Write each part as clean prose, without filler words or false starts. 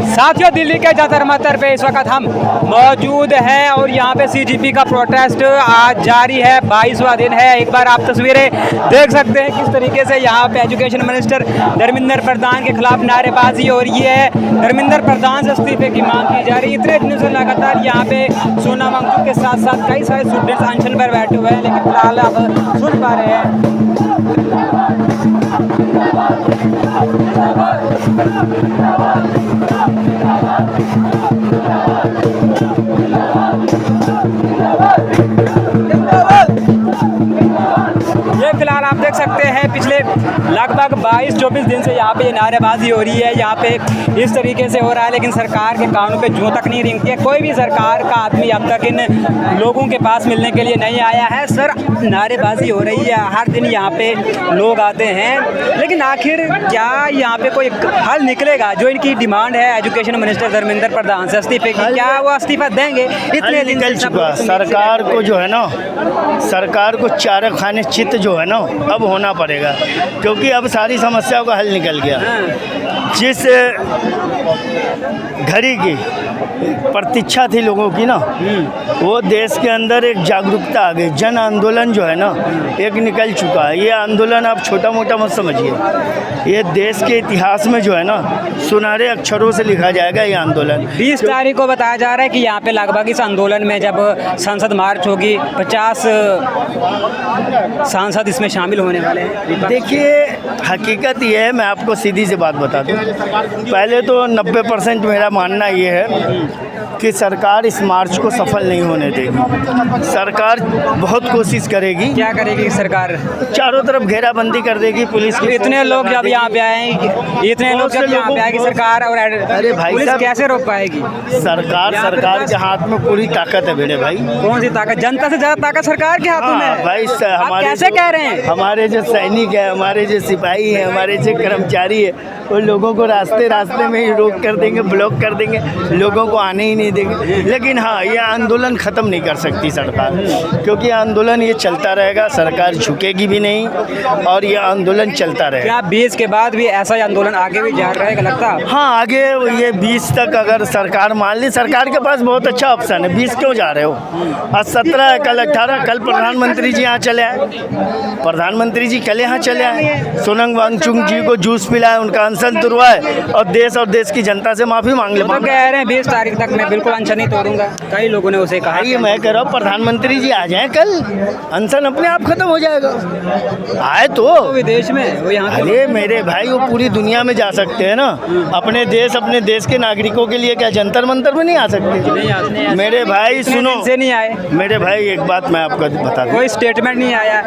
साथियों, दिल्ली के जंतर मंतर पे इस वक्त हम मौजूद हैं और यहाँ पे सीजीपी का प्रोटेस्ट आज जारी है। 22वां दिन है। एक बार आप तस्वीरें देख सकते हैं किस तरीके से यहाँ पे एजुकेशन मिनिस्टर धर्मेंद्र प्रधान के खिलाफ नारेबाजी हो रही है। धर्मेंद्र प्रधान से इस्तीफे की मांग की जा रही है। इतने दिनों से लगातार यहाँ पे सोनम वांगचुक के साथ साथ कई सारे स्टूडेंट्स अनशन पर बैठे हुए हैं, लेकिन फिलहाल आप सुन पा रहे हैं। ये फिलहाल आप देख सकते हैं पिछले लगभग 22-24 दिन से यहाँ पे नारेबाजी हो रही है। यहाँ पे इस तरीके से हो रहा है, लेकिन सरकार के कानों पे जूं तक नहीं रेंगती है। कोई भी सरकार का आदमी अब तक इन लोगों के पास मिलने के लिए नहीं आया है। सर, नारेबाजी हो रही है, हर दिन यहाँ पे लोग आते हैं, लेकिन आखिर क्या यहाँ पे कोई हल निकलेगा? जो इनकी डिमांड है एजुकेशन मिनिस्टर धर्मेंद्र प्रधान से इस्तीफे की, क्या वो इस्तीफा देंगे? इतने दिन निकल चुका सरकार को, जो है ना, सरकार को चारा खाने चित्त जो है ना अब होना पड़ेगा, क्योंकि अब सारी समस्याओं का हल निकल गया। जिस घड़ी की प्रतीक्षा थी लोगों की ना, वो देश के अंदर एक जागरूकता आ गई। जन आंदोलन जो है ना एक निकल चुका है। ये आंदोलन आप छोटा मोटा मत समझिए, ये देश के इतिहास में जो है ना सुनहरे अक्षरों से लिखा जाएगा ये आंदोलन। 20 तारीख को बताया जा रहा है कि यहाँ पे लगभग इस आंदोलन में जब संसद मार्च होगी 50 सांसद इसमें शामिल होने वाले हैं। देखिए, हकीकत ये है, मैं आपको सीधी सी बात बता दूं। पहले तो 90% मेरा मानना ये है कि सरकार इस मार्च को सफल नहीं होने देगी। सरकार बहुत कोशिश करेगी। क्या करेगी सरकार? चारों तरफ घेराबंदी कर देगी पुलिस की। इतने लोग जब यहाँ पे आएंगे, इतने लोग जब यहाँ पे आएगी सरकार, और अरे भाई पुलिस साहब, कैसे रोक पाएगी? सरकार के हाथ में पूरी ताकत है मेरे भाई। कौन सी ताकत? जनता से ज्यादा ताकत सरकार के हाथों में है। भाई आप कैसे कह रहे हैं? हमारे जो सैनिक है, हमारे जो सिपाही हैं, हमारे जो कर्मचारी है, वो लोगों को रास्ते में ही रोक कर देंगे, ब्लॉक कर देंगे, लोगों को आने ही नहीं देंगे। लेकिन हाँ, ये आंदोलन ख़त्म नहीं कर सकती सरकार, क्योंकि आंदोलन ये चलता रहेगा। सरकार झुकेगी भी नहीं और ये आंदोलन चलता रहेगा। क्या 20 के बाद भी ऐसा ही आंदोलन आगे भी जारी रहेगा लगता है? हाँ, आगे ये 20 तक अगर सरकार मान ली, सरकार के पास बहुत अच्छा ऑप्शन है। 20 क्यों जा रहे हो? आज 17 है, कल 18, कल प्रधानमंत्री जी यहाँ चले आए। प्रधानमंत्री जी कल यहाँ चले आए, सोनम वांगचुक जी को जूस पिलाए, उनका अनशन तुड़वाए और देश की जनता से माफ़ी मांग ले। तो कह रहे हैं 20 तारीख तक मैं बिल्कुल अनशन नहीं तोड़ूंगा। कई लोगों ने उसे कहा। ये मैं कह रहा हूँ प्रधानमंत्री जी आ जाएं, कल अनशन अपने आप खत्म हो जाएगा। आए तो विदेश में, वो यहाँ। अरे मेरे भाई, वो पूरी दुनिया में जा सकते हैं ना। अपने देश के नागरिकों के लिए क्या जंतर मंतर में नहीं आ सकते? मेरे भाई सुनो, से नहीं आए। मेरे भाई एक बात मैं आपको बता दूं, कोई स्टेटमेंट नहीं आया।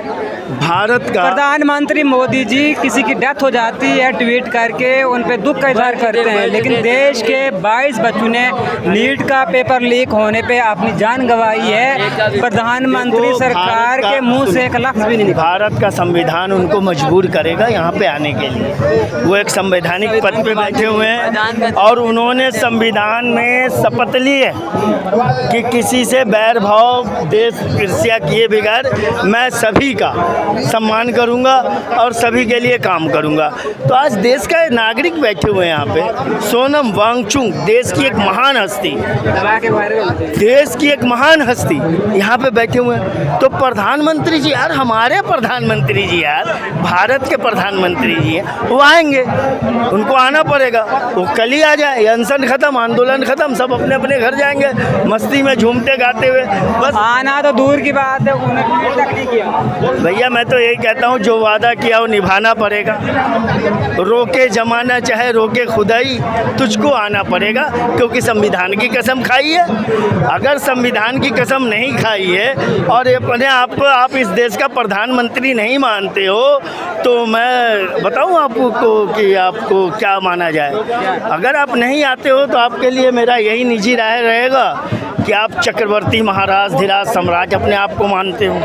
भारत का प्रधानमंत्री मोदी जी किसी की डेथ हो जाती है, ट्वीट करके उन पे दुख का इजहार करते हैं, लेकिन देश के 22 बच्चों ने नीट का पेपर लीक होने पे अपनी जान गंवाई है। प्रधानमंत्री सरकार के मुंह से एक लफ्ज भी नहीं निकला। भारत का संविधान उनको मजबूर करेगा यहाँ पे आने के लिए। वो एक संवैधानिक पद पे बैठे हुए हैं और उन्होंने संविधान में शपथ ली है कि किसी से बैर भाव, देश ईर्ष्या किए बगैर मैं सभी का सम्मान करूंगा और सभी के लिए काम करूंगा। तो आज देश का नागरिक बैठे हुए हैं यहाँ पे। सोनम वांगचुक देश की एक महान हस्ती, देश की एक महान हस्ती यहाँ पे बैठे हुए हैं। तो प्रधानमंत्री जी यार, हमारे प्रधानमंत्री जी यार, भारत के प्रधानमंत्री जी हैं, वो आएंगे, उनको आना पड़ेगा। वो कल ही आ जाए, अनशन खत्म, आंदोलन खत्म, सब अपने अपने घर जाएंगे मस्ती में झूमते गाते हुए। बस आना तो दूर की बात है, उन्होंने तक नहीं किया। भैया मैं तो यही कहता हूँ, जो वादा किया वो निभाना पड़ेगा। रोके जमाना चाहे रोके खुदाई, तुझको आना पड़ेगा, क्योंकि संविधान की कसम खाई है। अगर संविधान की कसम नहीं खाई है और अपने आप को आप इस देश का प्रधानमंत्री नहीं मानते हो, तो मैं बताऊं आपको कि आपको क्या माना जाए। अगर आप नहीं आते हो तो आपके लिए मेरा यही निजी राय रहेगा कि आप चक्रवर्ती, महाराज, धीराज, सम्राट अपने आप को मानते हो।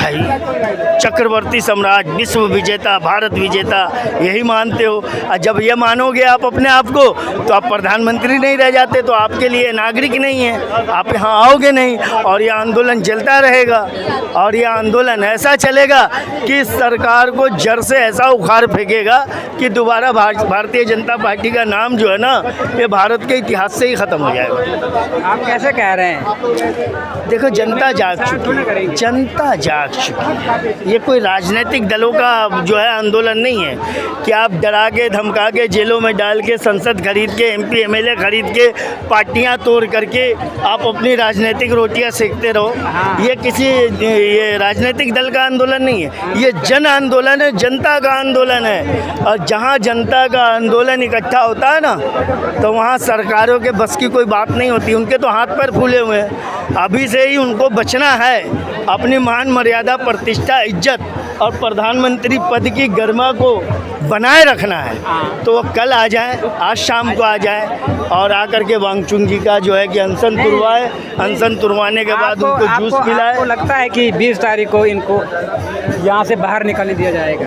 भाई चक्रवर्ती सम्राट, विश्व विजेता, भारत विजेता यही मानते हो, और जब ये मानोगे आप अपने आप को तो आप प्रधानमंत्री नहीं रह जाते, तो आपके लिए नागरिक नहीं है, आप यहाँ आओगे नहीं, और ये आंदोलन चलता रहेगा, और ये आंदोलन ऐसा चलेगा कि सरकार को जड़ से ऐसा उखाड़ फेंकेगा कि दोबारा भारतीय जनता पार्टी का नाम जो है ना, ये भारत के इतिहास से ही ख़त्म हो जाएगा। आप कैसे कह रहे हैं? देखो, जनता जाग चुकी है, जनता जाग चुकी है। ये कोई राजनीतिक दलों का जो है आंदोलन नहीं है कि आप डरा के धमका के जेलों में डाल के संसद खरीद के MP MLA खरीद के पार्टियां तोड़ करके आप अपनी राजनीतिक रोटियां सेकते रहो। ये राजनीतिक दल का आंदोलन नहीं है, ये जन आंदोलन है, जनता का आंदोलन है। और जहां जनता का आंदोलन इकट्ठा होता है ना, तो वहां सरकारों के बस की कोई बात नहीं होती। उनके तो हाथ पैर फूले हुए हैं। अभी से ही उनको बचना है, अपनी मान मर्यादा, प्रतिष्ठा, इज्जत और प्रधानमंत्री पद की गरिमा को बनाए रखना है। तो वो कल आ जाए, आज शाम को आ जाए, और आकर के वांगचुक जी का जो है कि अनशन तुड़वाए, अनशन तुड़वाने के बाद उनको जूस पिलाए। आपको लगता है कि 20 तारीख को इनको यहाँ से बाहर निकलने दिया जाएगा?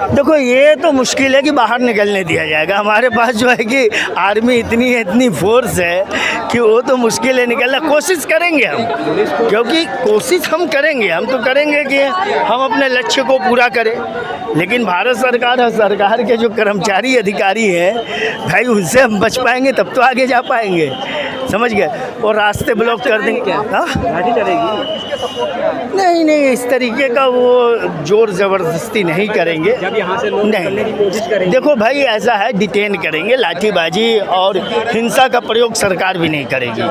देखो, ये तो मुश्किल है कि बाहर निकलने दिया जाएगा। हमारे पास जो है कि आर्मी इतनी फोर्स है कि वो तो मुश्किल है निकलना। कोशिश करेंगे हम, क्योंकि कोशिश हम करेंगे, हम तो करेंगे कि हम अपने लक्ष्य को पूरा करें। लेकिन भारत सरकार और सरकार के जो कर्मचारी अधिकारी हैं भाई, उनसे हम बच पाएंगे तब तो आगे जा पाएंगे, समझ गए। और रास्ते ब्लॉक कर देंगे। हाँ, लाठी चलेगी? नहीं, इस तरीके का वो जोर ज़बरदस्ती नहीं करेंगे। जब यहाँ से लोग निकलने की कोशिश करेंगे, देखो भाई, ऐसा है, डिटेन करेंगे, लाठीबाजी और हिंसा का प्रयोग सरकार भी नहीं करेगी,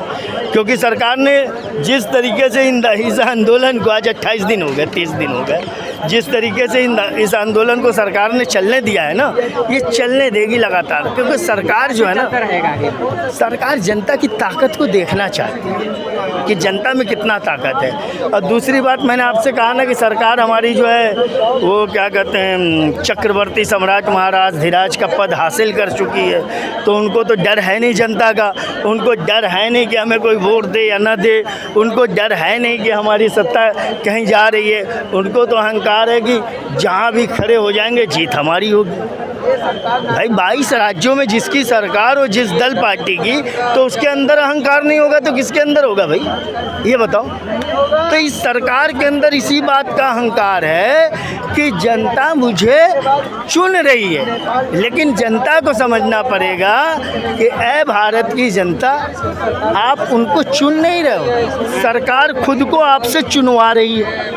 क्योंकि सरकार ने जिस तरीके से इस आंदोलन को, आज 28 दिन हो गए, 30 दिन हो गए, जिस तरीके से इस आंदोलन को सरकार ने चलने दिया है ना, ये चलने देगी लगातार। क्योंकि सरकार जो है ना, सरकार जनता की ताकत को देखना चाहती है कि जनता में कितना ताकत है। और दूसरी बात, मैंने आपसे कहा ना कि सरकार हमारी जो है वो क्या कहते हैं, चक्रवर्ती सम्राट महाराज धीराज का पद हासिल कर चुकी है, तो उनको तो डर है नहीं जनता का। उनको डर है नहीं कि हमें कोई वोट दे या ना दे, उनको डर है नहीं कि हमारी सत्ता कहीं जा रही है। उनको तो अहंकार है कि जहाँ भी खड़े हो जाएंगे जीत हमारी होगी। भाई, 22 राज्यों में जिसकी सरकार हो, जिस दल पार्टी की, तो उसके अंदर अहंकार नहीं होगा तो किसके अंदर होगा भाई, ये बताओ। तो इस सरकार के अंदर इसी बात का अहंकार है कि जनता मुझे चुन रही है। लेकिन जनता को समझना पड़ेगा कि ऐ भारत की जनता, आप उनको चुन नहीं रहे हो, सरकार खुद को आपसे चुनवा रही है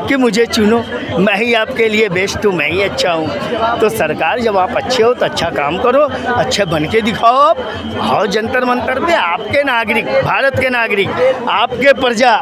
कि मुझे चुनो, मैं ही आपके लिए बेस्ट हूँ, मैं ही अच्छा हूँ। तो सरकार, जब आप अच्छे हो तो अच्छा काम करो, अच्छे बन के दिखाओ। आप आओ जंतर मंतर पे, आपके नागरिक, भारत के नागरिक, आपके प्रजा।